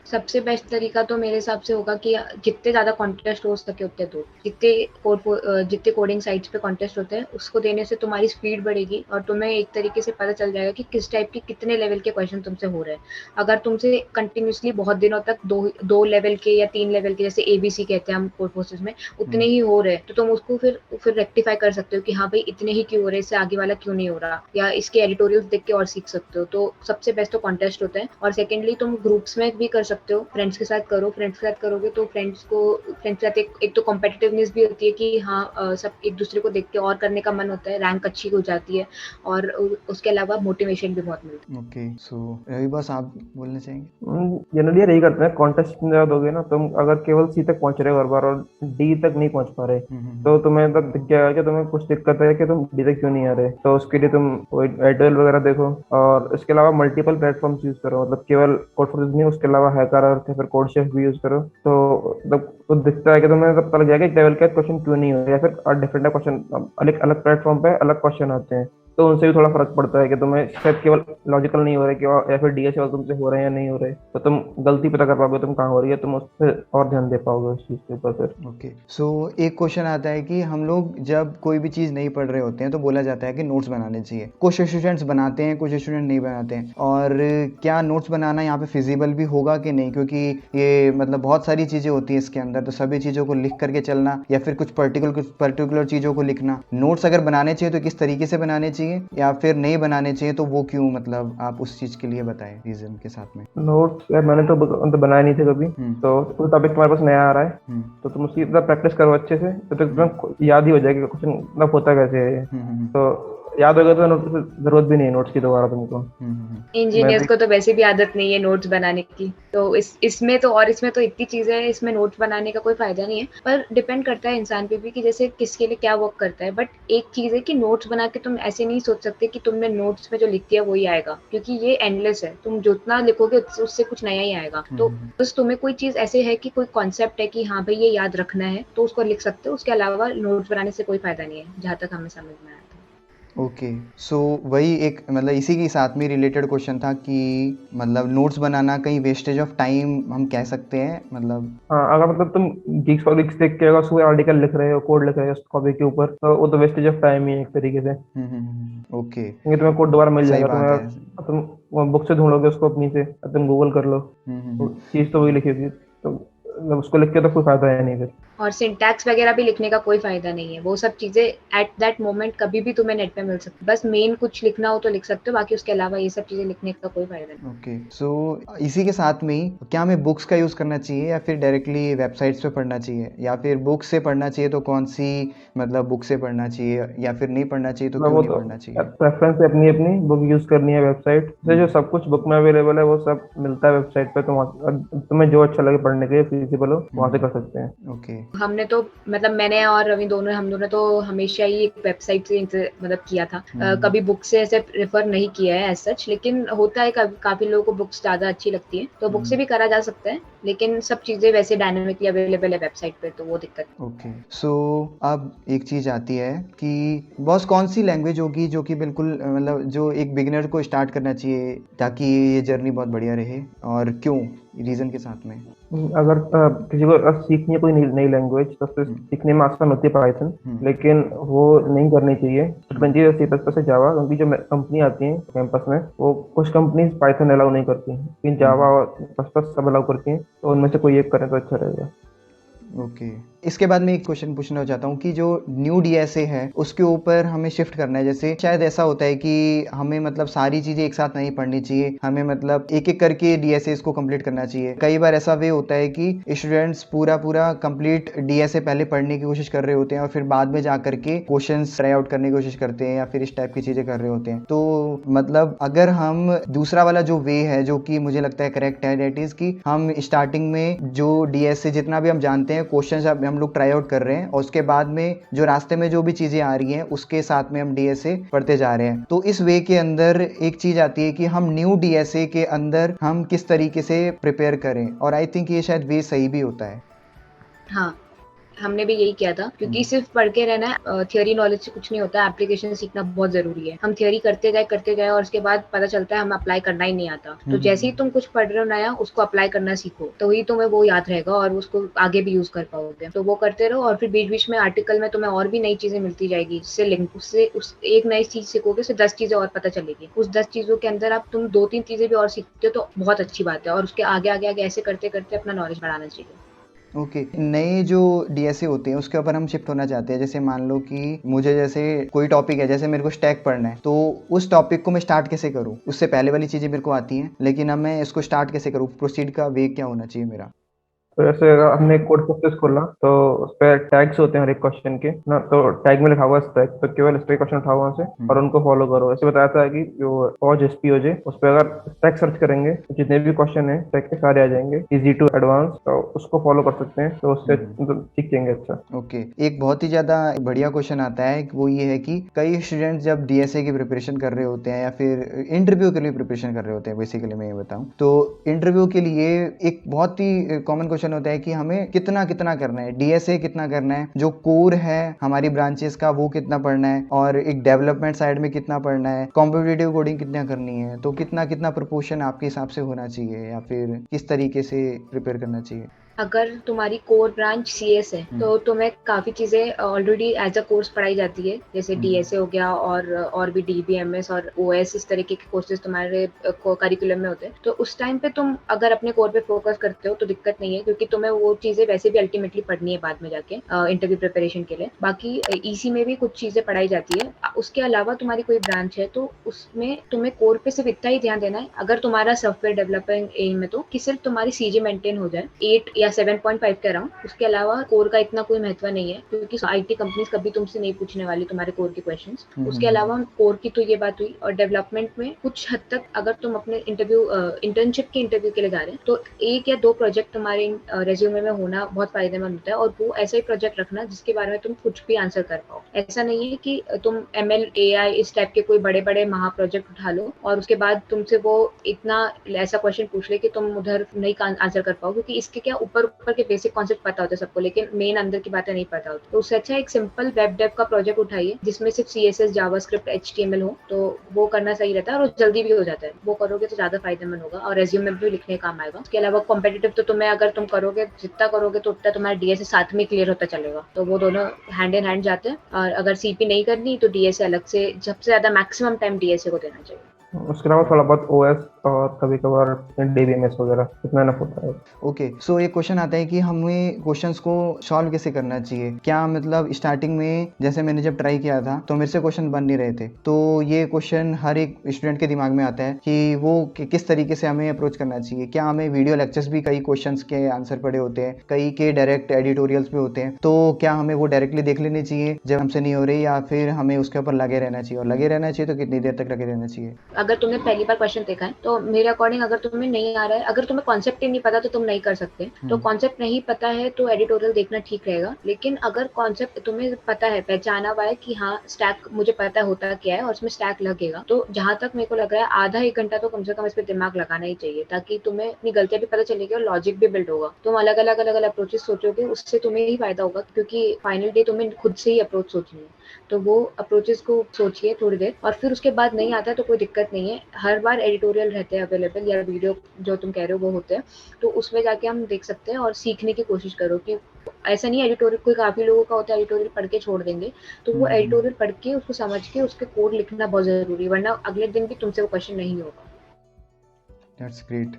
Speaker 3: सबसे बेस्ट तरीका तो मेरे हिसाब से होगा कि जितने ज़्यादा कॉन्टेस्ट हो सके उतने दो। जितने कोडिंग साइट्स पे कॉन्टेस्ट होते हैं उसको देने से तुम्हारी स्पीड बढ़ेगी, और तुम्हें एक तरीके से पता चल जाएगा कि किस टाइप के कितने लेवल के क्वेश्चन तुमसे हो रहे हैं। अगर तुमसे कंटिन्यूसली बहुत दिनों तक दो लेवल के या 3 लेवल के, जैसे ABC कहते हैं हम कोड फोर्सेस में, उतने ही हो रहे हैं, तो तुम उसको फिर रेक्टिफाई कर सकते हो कि हाँ भाई इतने ही क्यों हो रहे हैं, इससे आगे वाला क्यों नहीं हो रहा, या इसके एडिटोरियल्स देख के और सीख सकते हो। तो सबसे बेस्ट तो कॉन्टेस्ट होता है। और सेकेंडली तुम ग्रुप्स में भी कर सकते हो, फ्रेंड्स के साथ करो। फ्रेंड्स के साथ करोगे तो फ्रेंड्स के साथ एक तो कॉम्पिटिटिवनेस भी होती है कि हाँ सब एक दूसरे को देख के और करने का मन होता है, रैंक अच्छी हो जाती है, और उसके अलावा मोटिवेशन भी बहुत मिलती है।
Speaker 1: ओके। सो रवि बॉस, आप बोलना चाहेंगे?
Speaker 2: जनरली यही करते हैं, कॉन्टेस्ट में ज्यादा दोगे ना, तुम अगर केवल सी तक पहुंच रहे हो हर बार और डी तक नहीं पहुंच पा रहे, तो तुम्हें तब दिख जाएगा कि तुम्हें कुछ दिक्कत है कि तुम डी तक क्यों नहीं आ रहे। तो उसके लिए तुम एडवेल वगैरह देखो, और इसके अलावा मल्टीपल प्लेटफॉर्म्स यूज करो, मतलब केवल कोड फोर्सेस नहीं, उसके अलावा हैकर अर्थ या फिर कोड शेफ भी यूज करो। तो तो दिखता है कि तुम्हें तब पता लग जाएगा एक लेवल का क्वेश्चन क्यों नहीं हो रहा, या फिर डिफरेंट क्वेश्चन अलग अलग प्लेटफॉर्म पे अलग क्वेश्चन आते हैं। तो उनसे भी थोड़ा फर्क पड़ता है कि तुम्हें शायद केवल लॉजिकल नहीं हो रहा है कि या फिर डीएसए वाले तुमसे हो रहे हैं या नहीं हो रहे, तो तुम गलती पता कर पाओगे तुम कहाँ हो रही है, तुम उस पर और ध्यान दे पाओगे उस चीज़ के ऊपर फिर।
Speaker 1: ओके, सो एक क्वेश्चन आता है कि हम लोग जब कोई भी चीज़ नहीं पढ़ रहे होते हैं तो बोला जाता है कि नोट्स बनाने चाहिए। कुछ स्टूडेंट्स बनाते हैं, कुछ स्टूडेंट नहीं बनाते हैं। और क्या नोट्स बनाना यहाँ पे फिजिबल भी होगा कि नहीं, क्योंकि ये मतलब बहुत सारी चीज़ें होती हैं इसके अंदर, तो सभी चीज़ों को लिख करके चलना या फिर कुछ पर्टिकुलर चीज़ों को लिखना। नोट्स अगर बनाने चाहिए तो किस तरीके से बनाने चाहिए, या फिर नहीं बनाने चाहिए तो वो क्यों, मतलब आप उस चीज़ के लिए बताएं रीज़न के साथ में।
Speaker 2: नोट्स यार मैंने तो बनाए नहीं थे कभी, तो कोई टॉपिक तुम्हारे पास नया आ रहा है तो तुम उसकी प्रैक्टिस करो अच्छे से, तो तुम्हें याद ही हो जाएगा क्वेश्चन मतलब होता कैसे है ये। तो याद होगा तो नोट्स की जरूरत भी नहीं है नोट्स की दोबारा तुमको।
Speaker 3: इंजीनियर्स को तो वैसे भी आदत नहीं है नोट्स बनाने की, तो इसमें तो इतनी चीजें हैं, इसमें नोट्स बनाने का कोई फायदा नहीं है। पर डिपेंड करता है इंसान पे भी कि जैसे किसके लिए क्या वर्क करता है। बट एक चीज है कि नोट्स बना के तुम ऐसे नहीं सोच सकते कि तुमने नोट्स में जो लिख दिया वही आएगा, क्योंकि ये एंडलेस है। तुम जितना लिखोगे उससे कुछ नया ही आएगा। तो बस तुम्हें कोई चीज ऐसे है कि कोई कॉन्सेप्ट है कि हाँ भाई ये याद रखना है, तो उसको लिख सकते हो। उसके अलावा नोट्स बनाने से कोई फायदा नहीं है, जहाँ तक हमें समझ में आया था।
Speaker 1: ओके, सो वही एक मतलब इसी के साथ में रिलेटेड क्वेश्चन था कि मतलब नोट्स बनाना कहीं वेस्टेज ऑफ टाइम हम कह सकते हैं, मतलब।
Speaker 2: हाँ, अगर मतलब तुम गीक्स फॉर गिक्स देख के अगर उसमें आर्टिकल लिख रहे हो, कोड लिख रहे हो उस टॉपिक के ऊपर, तो वो तो वेस्टेज ऑफ टाइम ही है एक तरीके से,
Speaker 1: ओके,
Speaker 2: क्योंकि तुम्हें कोड दोबारा मिल
Speaker 1: सही
Speaker 2: जाएगा।
Speaker 1: बात है।
Speaker 2: तुम बुक से ढूंढोगे उसको अपनी से, तुम गूगल कर लो, तो चीज तो वही लिखी होगी, तो मतलब उसको लिख के तो कोई फायदा है नहीं फिर।
Speaker 3: और सिंटैक्स वगैरह भी लिखने का कोई फायदा नहीं है। वो सब चीजें एट दैट मोमेंट कभी भी तुम्हें नेट पे मिल सकती है। बस मेन कुछ लिखना हो तो लिख सकते हो, बाकी उसके अलावा ये सब चीजें लिखने का कोई फायदा नहीं।
Speaker 1: ओके, सो इसी के साथ में ही क्या हमें बुक्स का यूज़ करना चाहिए या फिर डायरेक्टली वेबसाइट्स पे पढ़ना चाहिए, या फिर बुक से पढ़ना चाहिए तो कौन सी मतलब बुक से पढ़ना चाहिए, या फिर नहीं पढ़ना चाहिए तो
Speaker 2: मतलब
Speaker 1: क्यों
Speaker 2: वो
Speaker 1: नहीं
Speaker 2: तो
Speaker 1: पढ़ना चाहिए।
Speaker 2: प्रेफरेंस है अपनी अपनी, बुक यूज करनी है वेबसाइट से, जो सब कुछ बुक में अवेलेबल है वो सब मिलता है वेबसाइट पे, तो वहाँ तुम्हें जो अच्छा लगे पढ़ने के लिए फिजिबल हो वहाँ से कर सकते हैं।
Speaker 1: ओके,
Speaker 3: हमने तो मतलब मैंने और रवि हम दोनों तो हमेशा ही वेबसाइट से मतलब किया था। कभी बुक से ऐसे प्रेफर नहीं किया है एज सच, लेकिन होता है काफी लोगों को बुक्स ज्यादा अच्छी लगती है, तो बुक से भी करा जा सकता है। लेकिन सब चीजें वैसे डायनामिकली अवेलेबल है वेबसाइट पे, तो वो दिक्कत।
Speaker 1: ओके, सो अब एक चीज़ आती है कि बॉस कौन सी लैंग्वेज होगी जो कि बिल्कुल मतलब जो एक बिगिनर को स्टार्ट करना चाहिए ताकि ये जर्नी बहुत बढ़िया रहे, और क्यों, रीज़न के साथ में।
Speaker 2: अगर किसी को सीखनी है कोई नई लैंग्वेज, तो उससे सीखने में आसान होती है पाइथन, लेकिन वो नहीं करनी चाहिए। करनी चाहिए सी प्लस प्लस से जावा, क्योंकि जो कंपनी आती है कैंपस में वो कुछ कंपनी पाइथन अलाउ नहीं करती, लेकिन जावा और प्लस प्लस सब अलाउ करती हैं, तो उनमें से कोई एक करें तो अच्छा रहेगा।
Speaker 1: ओके, इसके बाद मैं एक क्वेश्चन पूछना चाहता हूँ कि जो न्यू डीएसए है उसके ऊपर हमें शिफ्ट करना है। जैसे शायद ऐसा होता है कि हमें मतलब सारी चीज़ें एक साथ नहीं पढ़नी चाहिए, हमें मतलब एक एक करके डीएसए को कंप्लीट करना चाहिए। कई बार ऐसा वे होता है कि स्टूडेंट्स पूरा कंप्लीट डीएसए पहले पढ़ने की कोशिश कर रहे होते हैं और फिर बाद में जा करके क्वेश्चंस ट्राई आउट करने की कोशिश करते हैं या फिर इस टाइप की चीज़ें कर रहे होते हैं। तो मतलब अगर हम दूसरा वाला जो वे है जो कि मुझे लगता है करेक्ट है, डेट इज़ कि हम स्टार्टिंग में जो डीएसए जितना भी हम जानते हैं क्वेश्चंस हम लोग ट्राई आउट कर रहे हैं, और उसके बाद में जो रास्ते में जो भी चीज़ें आ रही हैं उसके साथ में हम डीएसए पढ़ते जा रहे हैं। तो इस वे के अंदर एक चीज़ आती है कि हम न्यू डीएसए के अंदर हम किस तरीके से प्रिपेयर करें, और आई थिंक ये शायद वे सही भी होता है।
Speaker 3: हाँ, हमने भी यही किया था, क्योंकि सिर्फ पढ़ के रहना, थियोरी नॉलेज से कुछ नहीं होता। एप्लीकेशन सीखना बहुत जरूरी है। हम थियोरी करते गए और उसके बाद पता चलता है हमें अप्लाई करना ही नहीं आता। तो जैसे ही तुम कुछ पढ़ रहे हो नया, उसको अप्लाई करना सीखो, तो ही तुम्हें वो याद रहेगा और उसको आगे भी यूज कर पाओगे। तो वो करते रहो, और फिर बीच बीच में आर्टिकल में तुम्हें और भी नई चीजें मिलती जाएगी, जिससे लिंक उससे उस एक नई चीज सीखोगे, उससे 10 चीजें और पता चलेगी। उस 10 चीजों के अंदर आप तुम 2-3 चीजें भी और सीखते हो तो बहुत अच्छी बात है, और उसके आगे आगे आगे ऐसे करते करते अपना नॉलेज बढ़ाना चाहिए।
Speaker 1: ओके, नए जो डीएसए होते हैं उसके ऊपर हम शिफ्ट होना चाहते हैं। जैसे मान लो कि मुझे जैसे कोई टॉपिक है, जैसे मेरे को स्टैक पढ़ना है, तो उस टॉपिक को मैं स्टार्ट कैसे करूँ, उससे पहले वाली चीज़ें मेरे को आती हैं लेकिन अब मैं इसको स्टार्ट कैसे करूँ, प्रोसीड का वे क्या होना चाहिए मेरा।
Speaker 2: तो जैसे अगर हमने कोड फोकस खोला तो उस पर टैग्स होते हैं हर एक क्वेश्चन के ना, तो टैग में लिखा हुआ है स्टैक, तो केवल स्टैक क्वेश्चन उठाओ वहाँ से और उनको फॉलो करो। ऐसे बताया था कि जो पॉज एसपीओजे उस पर अगर स्टैक सर्च करेंगे तो जितने भी क्वेश्चन है स्टैक के सारे आ जाएंगे, इजी टू एडवांस, तो उसको फॉलो कर सकते हैं, तो उससे मतलब सीख जाएंगे अच्छा।
Speaker 1: ओके, एक बहुत ही ज़्यादा बढ़िया क्वेश्चन आता है, वो ये है कि कई स्टूडेंट्स जब डीएसए की प्रिपरेशन कर रहे होते हैं या फिर इंटरव्यू के लिए प्रिपरेशन कर रहे होते हैं, बेसिकली मैं ये बताऊं तो इंटरव्यू के लिए एक बहुत ही कॉमन क्वेश्चन क्वेश्चन होता है कि हमें कितना कितना करना है, डीएसए कितना करना है, जो कोर है हमारी ब्रांचेस का वो कितना पढ़ना है, और एक डेवलपमेंट साइड में कितना पढ़ना है, कॉम्पिटिटिव कोडिंग कितना करनी है, तो कितना कितना प्रोपोर्शन आपके हिसाब से होना चाहिए या फिर किस तरीके से प्रिपेयर करना चाहिए?
Speaker 3: अगर तुम्हारी कोर ब्रांच सीएस है तो तुम्हें काफी चीजें ऑलरेडी एज अ कोर्स पढ़ाई जाती है, जैसे डीएसए हो गया और भी डीबीएमएस और ओएस, इस तरीके के कोर्सेज तुम्हारे करिकुलम में होते हैं। तो उस टाइम पे तुम अगर अपने कोर पे फोकस करते हो तो दिक्कत नहीं है, क्योंकि तुम्हें वो चीजें वैसे भी अल्टीमेटली पढ़नी है बाद में जाके इंटरव्यू प्रिपरेशन के लिए। बाकी ईसी में भी कुछ चीजें पढ़ाई जाती है। उसके अलावा तुम्हारी कोई ब्रांच है तो उसमें तुम्हें कोर पे सिर्फ इतना ही ध्यान देना है, अगर तुम्हारा सॉफ्टवेयर डेवलपिंग एम है तो, कि सिर्फ तुम्हारी सीजी मेंटेन हो जाए 8 या 7.5 के अराउंड। उसके अलावा कोर का इतना कोई महत्व नहीं है, क्योंकि आईटी कंपनीज कभी तुमसे नहीं पूछने वाली तुम्हारे कोर के क्वेश्चंस। उसके अलावा कोर की तो ये बात हुई, और डेवलपमेंट में कुछ हद तक अगर तुम अपने इंटर्नशिप के इंटरव्यू के लिए जा रहे हैं तो 1 या 2 प्रोजेक्ट तुम्हारे रेज्यूमे में होना बहुत फायदेमंद होता है, और वो ऐसा ही प्रोजेक्ट रखना जिसके बारे में तुम कुछ भी आंसर कर पाओ। ऐसा नहीं है कि तुम एमएल एआई इस टाइप के कोई बड़े बड़े महा प्रोजेक्ट उठा लो और उसके बाद तुमसे वो इतना ऐसा क्वेश्चन पूछ ले कि तुम उधर नहीं आंसर कर पाओ, क्योंकि इसके क्या ऊपर के बेसिक कॉन्सेप्ट पता होता है सबको, लेकिन मेन अंदर की बातें नहीं पता होती। तो उससे अच्छा एक सिंपल वेब डेव का प्रोजेक्ट उठाइए जिसमें सिर्फ सीएसएस, जावास्क्रिप्ट, एचटीएमएल हो, तो वो करना सही रहता है और जल्दी भी हो जाता है। वो करोगे तो ज्यादा फायदेमंद होगा और रेज्यूमे में भी लिखने काम आएगा। उसके अलावा कॉम्पिटिटिव तो तुम्हें अगर तुम करोगे, जितना करोगे तो उतना तुम्हारा डीएसए साथ में क्लियर होता चलेगा, तो वो दोनों हैंड इन हैंड जाते हैं। और अगर सीपी नहीं करनी तो डीएसए अलग से, सबसे ज्यादा मैक्सिमम टाइम डीएसए को देना चाहिए।
Speaker 2: उसके अलावा थोड़ा बहुत ओएस और कभी कभार डीबीएमएस वगैरह, इतना इनफ होता है।
Speaker 1: ओके, सो एक क्वेश्चन आता है कि हमें क्वेश्चंस को सॉल्व कैसे करना चाहिए? क्या मतलब स्टार्टिंग में जैसे मैंने जब ट्राई किया था तो मेरे से क्वेश्चन बन नहीं रहे थे, तो ये क्वेश्चन हर एक स्टूडेंट के दिमाग में आता है कि वो किस तरीके से हमें अप्रोच करना चाहिए। क्या हमें वीडियो लेक्चर्स भी कई क्वेश्चंस के आंसर पड़े होते हैं, कई के डायरेक्ट एडिटोरियल्स भी होते हैं, तो क्या हमें वो डायरेक्टली देख लेने चाहिए जब हमसे नहीं हो रही, या फिर हमें उसके ऊपर लगे रहना चाहिए? और लगे रहना चाहिए तो कितनी देर तक लगे रहना चाहिए?
Speaker 3: अगर तुमने पहली बार क्वेश्चन देखा है तो मेरे अकॉर्डिंग, अगर तुम्हें नहीं आ रहा है, अगर तुम्हें कॉन्सेप्ट ही नहीं पता तो तुम नहीं कर सकते। तो कॉन्सेप्ट नहीं पता है तो एडिटोरियल देखना ठीक रहेगा। लेकिन अगर कॉन्सेप्ट तुम्हें पता है, पहचाना हुआ है कि हाँ स्टैक मुझे पता होता क्या है और उसमें स्टैक लगेगा, तो जहां तक मेरे को लग रहा है आधा 1 घंटा तो कम से कम इस पर दिमाग लगाना ही चाहिए, ताकि तुम्हें अपनी गलतियां भी पता चलेगी और लॉजिक भी बिल्ड होगा। तुम अलग अलग अप्रोचेस सोचोगे, उससे तुम्हें ही फायदा होगा, क्योंकि फाइनल डे तुम्हें खुद से ही अप्रोच सोचनी है। तो वो अप्रोचेस को सोचिए थोड़ी देर, और फिर उसके बाद नहीं आता है तो कोई दिक्कत नहीं है। हर बार एडिटोरियल रहते हैं अवेलेबल, या वीडियो जो तुम कह रहे हो वो होते हैं, तो उसमें जाके हम देख सकते हैं और सीखने की कोशिश करो। कि ऐसा नहीं एडिटोरियल कोई, काफी लोगों का होता है एडिटोरियल पढ़ के छोड़ देंगे, तो वो एडिटोरियल पढ़ के उसको समझ के उसके कोड लिखना बहुत जरूरी है, वरना अगले दिन भी तुमसे वो क्वेश्चन नहीं होगा।
Speaker 1: That's great.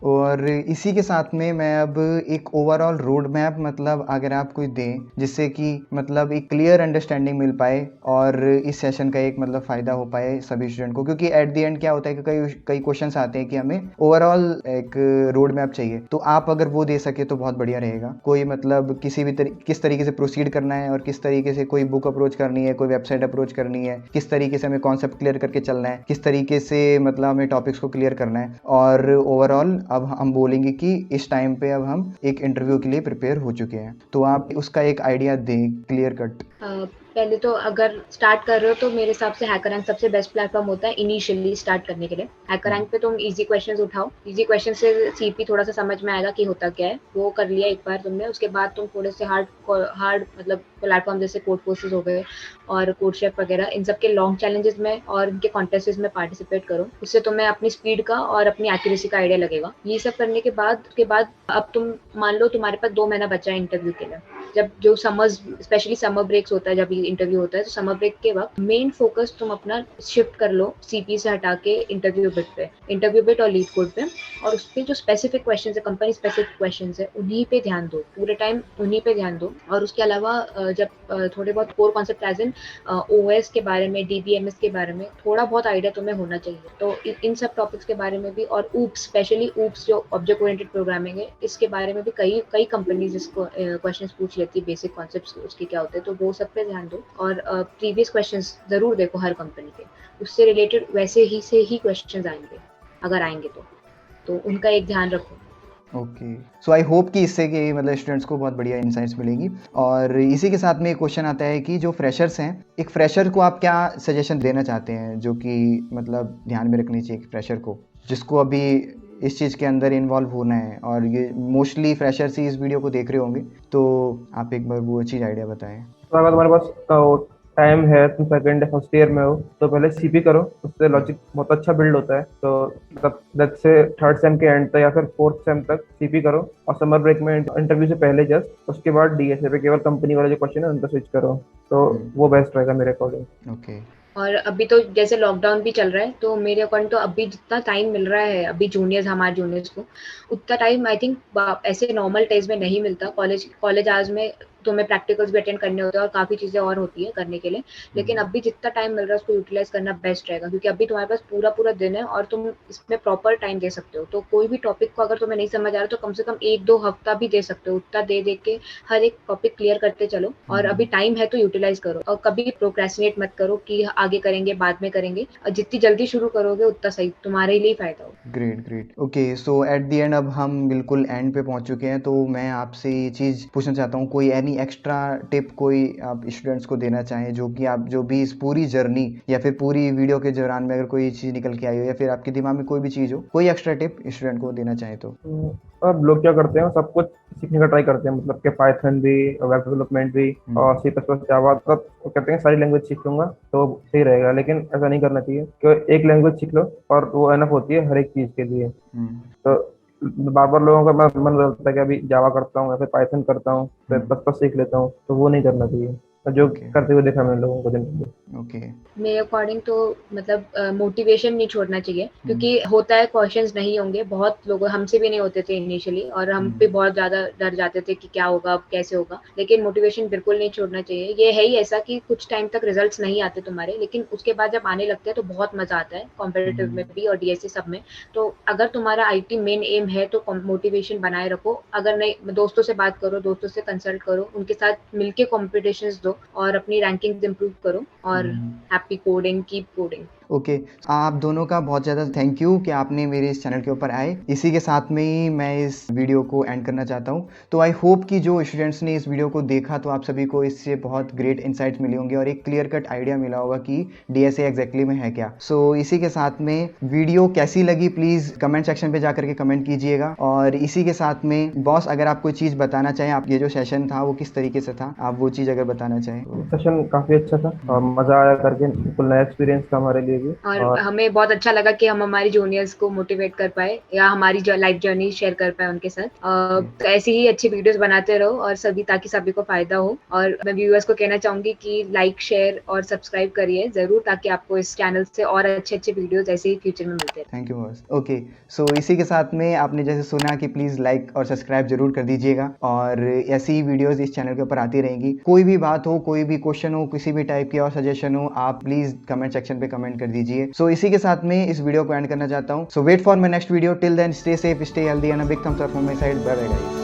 Speaker 1: और इसी के साथ में मैं अब एक ओवरऑल रोड मैप मतलब अगर आप कोई दें, जिससे कि मतलब एक क्लियर अंडरस्टैंडिंग मिल पाए और इस सेशन का एक मतलब फ़ायदा हो पाए सभी स्टूडेंट को। क्योंकि एट द एंड क्या होता है कि कई क्वेश्चंस आते हैं कि हमें ओवरऑल एक रोड मैप चाहिए, तो आप अगर वो दे सके तो बहुत बढ़िया रहेगा। कोई मतलब किस तरीके से प्रोसीड करना है और किस तरीके से कोई बुक अप्रोच करनी है, कोई वेबसाइट अप्रोच करनी है, किस तरीके से हमें कॉन्सेप्ट क्लियर करके चलना है, किस तरीके से मतलब हमें टॉपिक्स को क्लियर करना है। और ओवरऑल अब हम बोलेंगे कि इस टाइम पे अब हम एक इंटरव्यू के लिए प्रिपेयर हो चुके हैं, तो आप उसका एक आइडिया दें क्लियर कट।
Speaker 3: पहले तो अगर स्टार्ट कर रहे हो तो मेरे हिसाब से हैकररैंक सबसे बेस्ट प्लेटफॉर्म होता है इनिशियली स्टार्ट करने के लिए। हैकररैंक पे तुम इजी क्वेश्चंस उठाओ, इजी क्वेश्चन से सीपी थोड़ा सा समझ में आएगा कि होता क्या है। वो कर लिया एक बार तुमने, उसके बाद तुम थोड़े से हार्ड मतलब प्लेटफॉर्म जैसे कोड फोर्सेस हो गए और कोडशेफ वगैरह, इन सब के लॉन्ग चैलेंजेस में और इनके कॉन्टेस्ट में पार्टिसिपेट करो। उससे तुम्हें अपनी स्पीड का और अपनी एक्यूरेसी का आइडिया लगेगा। ये सब करने के बाद अब तुम मान लो तुम्हारे पास 2 महीना बचा है इंटरव्यू के लिए। जब जो स्पेशली समर ब्रेक्स होता है, जब इंटरव्यू होता है, तो समर ब्रेक के वक्त मेन फोकस तुम अपना शिफ्ट कर लो सीपी से हटा के इंटरव्यू बिट और लीड कोड पे, और उस पे जो स्पेसिफिक क्वेश्चंस है, कंपनी स्पेसिफिक क्वेश्चंस है, उन्हीं पे ध्यान दो, पूरे टाइम उन्हीं पे ध्यान दो। और उसके अलावा जब थोड़े बहुत core concept as in OS के बारे में, डीबीएमएस के बारे में थोड़ा बहुत आइडिया तुम्हें होना चाहिए। तो इन सब टॉपिक्स के बारे में भी, और ऊप्स, स्पेशली ऊप्स जो ऑब्जेक्ट ओरिएंटेड प्रोग्रामिंग है, इसके बारे में भी कई कंपनीज इसको क्वेश्चंस पूछ लेती है, बेसिक कॉन्सेप्ट्स उसके क्या होते हैं, तो वो सब पे ध्यान दो। और प्रीवियस क्वेश्चंस जरूर देखो हर कंपनी के, उससे रिलेटेड वैसे ही क्वेश्चंस आएंगे, अगर आएंगे तो उनका एक ध्यान रखो।
Speaker 1: ओके, सो आई होप कि इससे कि मतलब स्टूडेंट्स को बहुत बढ़िया इंसाइट्स मिलेंगी। और इसी के साथ में एक क्वेश्चन आता है कि जो फ्रेशर्स हैं, एक फ्रेशर को आप क्या सजेशन देना चाहते हैं जो कि मतलब ध्यान में रखनी चाहिए एक फ्रेशर को, जिसको अभी इस चीज़ के अंदर इन्वॉल्व होना है, और ये मोस्टली फ्रेशर्स ही इस वीडियो को देख रहे होंगे, तो आप एक बार वो चीज़ आइडिया बताएं।
Speaker 2: तो अगर तुम्हारे पास टाइम है, तुम सेकंड या फर्स्ट ईयर में हो, तो पहले सीपी करो, उससे लॉजिक बहुत अच्छा बिल्ड होता है। तो मतलब लेट्स से थर्ड सेम के एंड तक या फिर फोर्थ सेम तक सीपी करो, और समर ब्रेक में इंटरव्यू से पहले जस्ट उसके बाद डीएसए पे केवल कंपनी वाले जो क्वेश्चन है उन पर स्विच करो, तो वो बेस्ट रहेगा मेरे अकॉर्डिंग।
Speaker 1: ओके।
Speaker 3: और अभी तो जैसे लॉकडाउन भी चल रहा है, तो मेरे अकॉर्डिंग तो अभी जितना टाइम मिल रहा है अभी जूनियर्स, हमारे जूनियर्स को, उतना टाइम आई थिंक ऐसे नॉर्मल डेज में नहीं मिलता। कॉलेज आवर्स में तुम्हें प्रैक्टिकल्स भी अटेंड करने होते हैं और काफ़ी चीज़ें और होती है करने के लिए, लेकिन अभी जितना टाइम मिल रहा है उसको यूटिलाइज करना बेस्ट रहेगा, क्योंकि अभी तुम्हारे पास पूरा पूरा दिन है और तुम इसमें प्रॉपर टाइम दे सकते हो। तो कोई भी टॉपिक को अगर तुम्हें नहीं समझ आ रहा तो कम से कम 1-2 हफ्ता भी दे सकते हो, उतना दे के हर एक टॉपिक क्लियर करते चलो, और अभी टाइम है तो यूटिलाइज करो, और कभी प्रोक्रेस्टिनेट मत करो कि आगे करेंगे बाद में करेंगे, और जितनी जल्दी शुरू करोगे उतना सही, तुम्हारे लिए फायदा होगा।
Speaker 1: Great great. Okay, so at the end अब हम बिल्कुल एंड पे पहुंच चुके हैं, तो मैं आपसे ये चीज़ पूछना चाहता हूँ, कोई एनी एक्स्ट्रा टिप कोई आप स्टूडेंट्स को देना चाहें, जो कि आप जो भी इस पूरी जर्नी या फिर पूरी वीडियो के दौरान में अगर कोई चीज़ निकल के आई हो या फिर आपके दिमाग में कोई भी चीज़ हो, कोई एक्स्ट्रा टिप स्टूडेंट को देना चाहें तो?
Speaker 2: अब लोग क्या करते हैं, सब कुछ सीखने का ट्राई करते हैं, मतलब कि पाइथन भी, वेब डेवलपमेंट भी, और सी प्लस प्लस, जावा, तब वो कहते हैं सारी लैंग्वेज सीख लूंगा तो सही रहेगा, लेकिन ऐसा नहीं करना चाहिए कि एक लैंग्वेज सीख लो और वो एनफ होती है हर एक चीज़ के लिए। तो बार बार लोगों का मन बदलता है कि अभी जावा करता हूँ या फिर पाइथन करता हूँ, फिर प्लस प्लस सीख लेता हूँ, तो वो नहीं करना चाहिए, जो करते हुए देखा मैंने लोगों को जनरली।
Speaker 1: ओके।
Speaker 3: मेरे अकॉर्डिंग तो मतलब मोटिवेशन नहीं छोड़ना चाहिए, क्योंकि होता है क्वेश्चंस नहीं होंगे, बहुत लोग हमसे भी नहीं होते थे इनिशियली, और हम भी बहुत ज्यादा डर जाते थे कि क्या होगा, अब कैसे होगा, लेकिन मोटिवेशन बिल्कुल नहीं छोड़ना चाहिए। ये है ही ऐसा कि कुछ टाइम तक रिजल्ट्स नहीं आते तुम्हारे, लेकिन उसके बाद जब आने लगते हैं तो बहुत मजा आता है, कॉम्पिटिटिव में भी और डीएसए सब में। तो अगर तुम्हारा आईटी मेन एम है तो मोटिवेशन बनाए रखो, अगर नहीं दोस्तों से बात करो, दोस्तों से कंसल्ट करो, उनके साथ मिलके कॉम्पिटिशन्स दो और अपनी रैंकिंग इंप्रूव करो, और happy coding, keep coding.
Speaker 1: Okay, आप दोनों का बहुत ज़्यादा थैंक यू कि आपने मेरे इस चैनल के ऊपर आए। इसी के साथ में ही मैं इस वीडियो को एंड करना चाहता हूँ। तो आई होप कि जो स्टूडेंट्स ने इस वीडियो को देखा तो आप सभी को इससे बहुत ग्रेट इंसाइट्स मिले होंगे और एक क्लियर कट आइडिया मिला होगा कि डीएसए एग्जैक्टली में है क्या। सो इसी के साथ में वीडियो कैसी लगी प्लीज़ कमेंट सेक्शन पर जा करके कमेंट कीजिएगा। और इसी के साथ में बॉस, अगर आप कोई चीज़ बताना चाहें, आप ये जो सेशन था वो किस तरीके से था, आप वो चीज़ अगर बताना चाहें।
Speaker 2: सेशन काफी अच्छा था और मजा आया करके, बिल्कुल नया एक्सपीरियंस था हमारे लिए भी।
Speaker 3: और हमें बहुत अच्छा लगा कि हम हमारी जूनियर्स को मोटिवेट कर पाए या हमारी लाइफ जर्नी शेयर कर पाए उनके साथ। तो ऐसी ही अच्छी वीडियोस बनाते रहो और ताकि सभी को फायदा हो। और मैं व्यूअर्स को कहना चाहूंगी कि लाइक, शेयर और सब्सक्राइब करिए जरूर, ताकि आपको इस चैनल से और अच्छे अच्छे वीडियोस ऐसे ही फ्यूचर में मिलते रहे।
Speaker 1: Thank you boss. ओके, सो इसी के साथ में आपने जैसे सुना कि प्लीज़ लाइक और सब्सक्राइब जरूर कर दीजिएगा, और ऐसी ही वीडियोस इस चैनल के ऊपर आती रहेंगी। कोई भी बात हो, कोई भी क्वेश्चन हो, किसी भी टाइप की और सजेशन हो, आप प्लीज़ कमेंट सेक्शन पे कमेंट कर दीजिए। सो इसी के साथ में इस वीडियो को एंड करना चाहता हूँ। So wait for my next video, till then stay safe, stay healthy and a big thumbs up from my side. Bye bye guys.